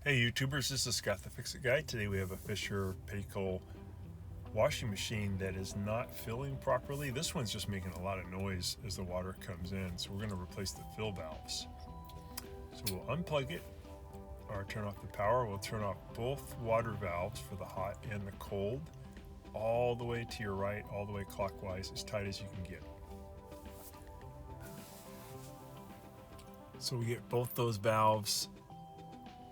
Hey YouTubers, this is Scott the Fix-It Guy. Today we have a Fisher Paykel washing machine that is not filling properly. This one's just making a lot of noise as the water comes in, so we're going to replace the fill valves. So we'll unplug it or turn off the power. We'll turn off both water valves for the hot and the cold, all the way to your right, all the way clockwise, as tight as you can get. So we get both those valves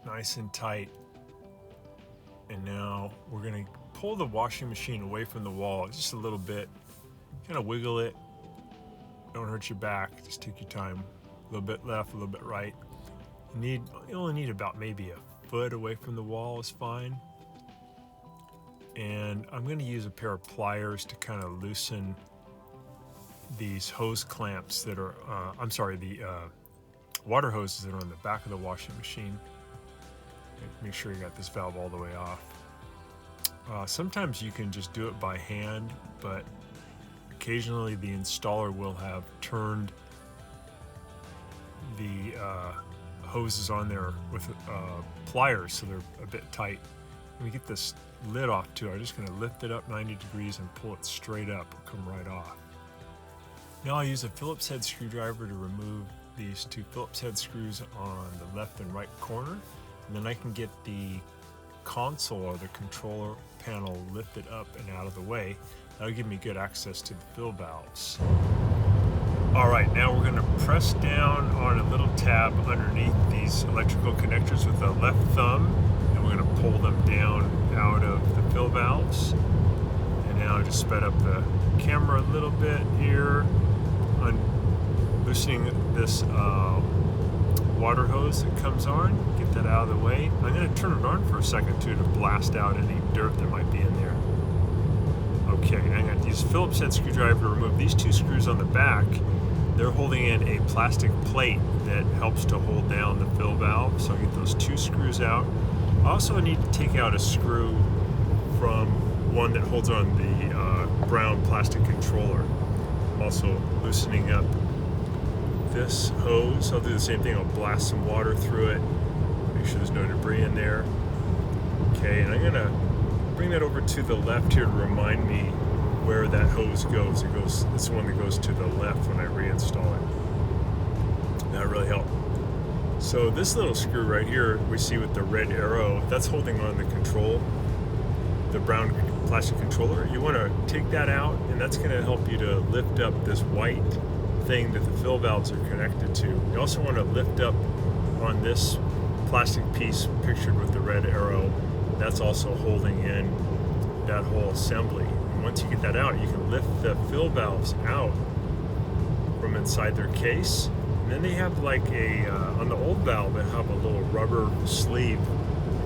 nice and tight, and now we're going to pull the washing machine away from the wall just a little bit, kind of wiggle it, don't hurt your back, just take your time, a little bit left, a little bit right. You only need about maybe a foot away from the wall is fine. And I'm going to use a pair of pliers to kind of loosen these hose clamps that are the water hoses that are on the back of the washing machine. Make sure you got this valve all the way off. Sometimes you can just do it by hand, but occasionally the installer will have turned the hoses on there with pliers, so they're a bit tight. Let me get this lid off too. I'm just going to lift it up 90 degrees and pull it straight up. It'll come right off. Now I'll use a Phillips head screwdriver to remove these two Phillips head screws on the left and right corner. And then I can get the console or the controller panel lifted up and out of the way. That'll give me good access to the fill valves. All right, now we're going to press down on a little tab underneath these electrical connectors with the left thumb, and we're going to pull them down out of the fill valves. And now I just sped up the camera a little bit here, loosening this water hose that comes on. Get that out of the way. I'm going to turn it on for a second too to blast out any dirt that might be in there. Okay, I'm going to use a Phillips head screwdriver to remove these two screws on the back. They're holding in a plastic plate that helps to hold down the fill valve. So I'll get those two screws out. I also need to take out a screw from one that holds on the brown plastic controller. I'm also loosening up this hose. I'll do the same thing. I'll blast some water through it, make sure there's no debris in there. Okay, and I'm gonna bring that over to the left here to remind me where that hose goes. It's the one that goes to the left when I reinstall it. That really helped. So this little screw right here we see with the red arrow, that's holding on the control, the brown plastic controller. You want to take that out, and that's going to help you to lift up this white thing that the fill valves are connected to. You also want to lift up on this plastic piece pictured with the red arrow. That's also holding in that whole assembly. And once you get that out, you can lift the fill valves out from inside their case. And then they have like on the old valve, they have a little rubber sleeve.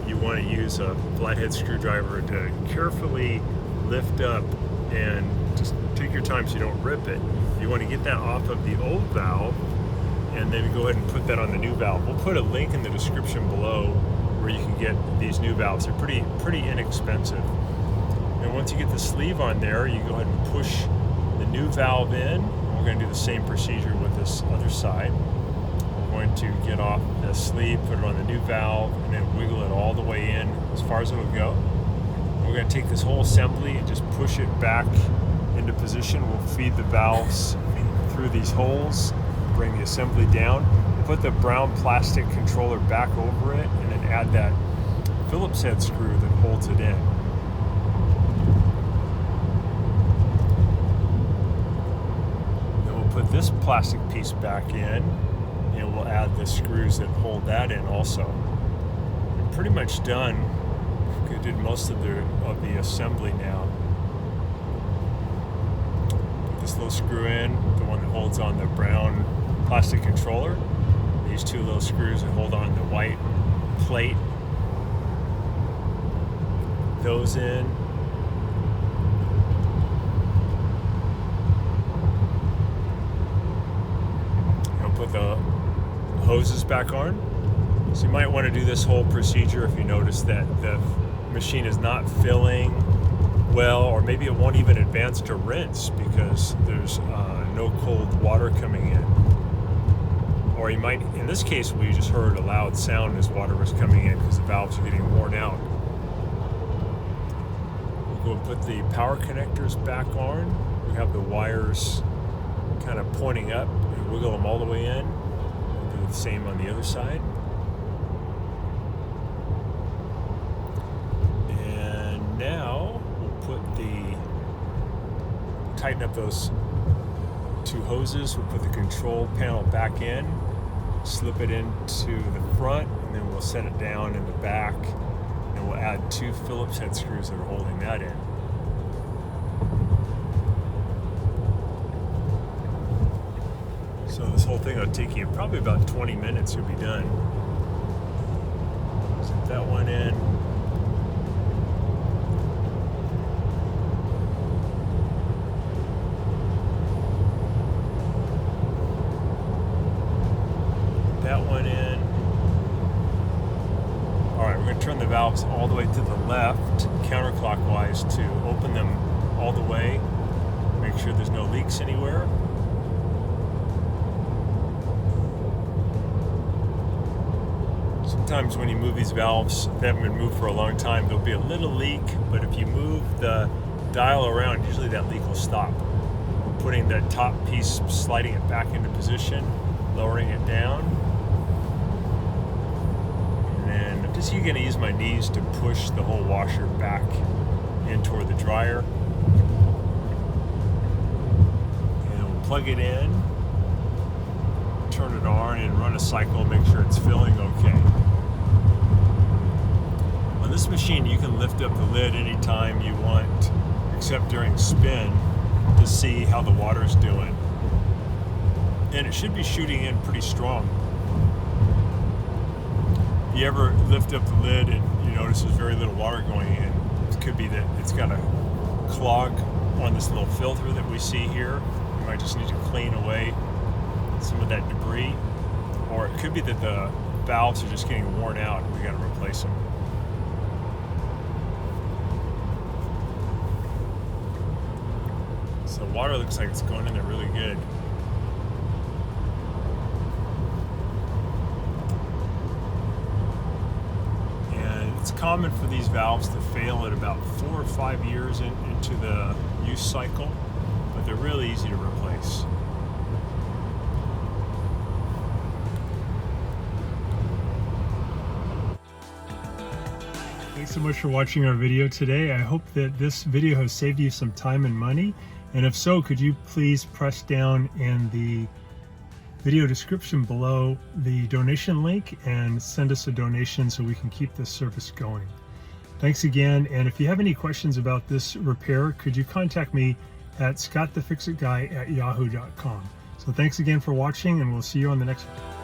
You want to use a flathead screwdriver to carefully lift up, and just take your time so you don't rip it. You want to get that off of the old valve and then go ahead and put that on the new valve. We'll put a link in the description below where you can get these new valves. They're pretty inexpensive. And once you get the sleeve on there, you go ahead and push the new valve in. We're going to do the same procedure with this other side. We're going to get off the sleeve, put it on the new valve, and then wiggle it all the way in as far as it'll go. We're going to take this whole assembly and just push it back into position. We'll feed the valves through these holes, bring the assembly down, put the brown plastic controller back over it, and then add that Phillips head screw that holds it in. Then we'll put this plastic piece back in, and we'll add the screws that hold that in also. We're pretty much done. We did most of the assembly now. Put this little screw in, the one that holds on the brown plastic controller. These two little screws that hold on the white plate. Those in. I'll put the hoses back on. So you might want to do this whole procedure if you notice that the machine is not filling well, or maybe it won't even advance to rinse because there's no cold water coming in. Or you might, in this case, we just heard a loud sound as water was coming in because the valves are getting worn out. We'll go and put the power connectors back on. We have the wires kind of pointing up. We wiggle them all the way in. We'll do the same on the other side. And now we'll tighten up those two hoses. We'll put the control panel back in, slip it into the front, and then we'll set it down in the back, and we'll add 2 Phillips head screws that are holding that in. So this whole thing will take you probably about 20 minutes, you'll be done. Set that one in. That one in. All right, we're going to turn the valves all the way to the left, counterclockwise, to open them all the way. Make sure there's no leaks anywhere. Sometimes when you move these valves, they haven't been moved for a long time, there'll be a little leak, but if you move the dial around, usually that leak will stop. We're putting the top piece, sliding it back into position, lowering it down. And then I'm just going to use my knees to push the whole washer back in toward the dryer. And we'll plug it in, turn it on, and run a cycle, make sure it's filling okay. On this machine, you can lift up the lid anytime you want, except during spin, to see how the water's doing. And it should be shooting in pretty strong. If you ever lift up the lid and you notice there's very little water going in, it could be that it's got a clog on this little filter that we see here. You might just need to clean away some of that debris. Or it could be that the valves are just getting worn out and we got to replace them. So water looks like it's going in there really good. It's common for these valves to fail at about 4 or 5 years into the use cycle, but they're really easy to replace. Thanks so much for watching our video today. I hope that this video has saved you some time and money, and if so, could you please press down in the video description below the donation link and send us a donation so we can keep this service going. Thanks again, and if you have any questions about this repair, could you contact me at scottthefixitguy@yahoo.com. So thanks again for watching, and we'll see you on the next one.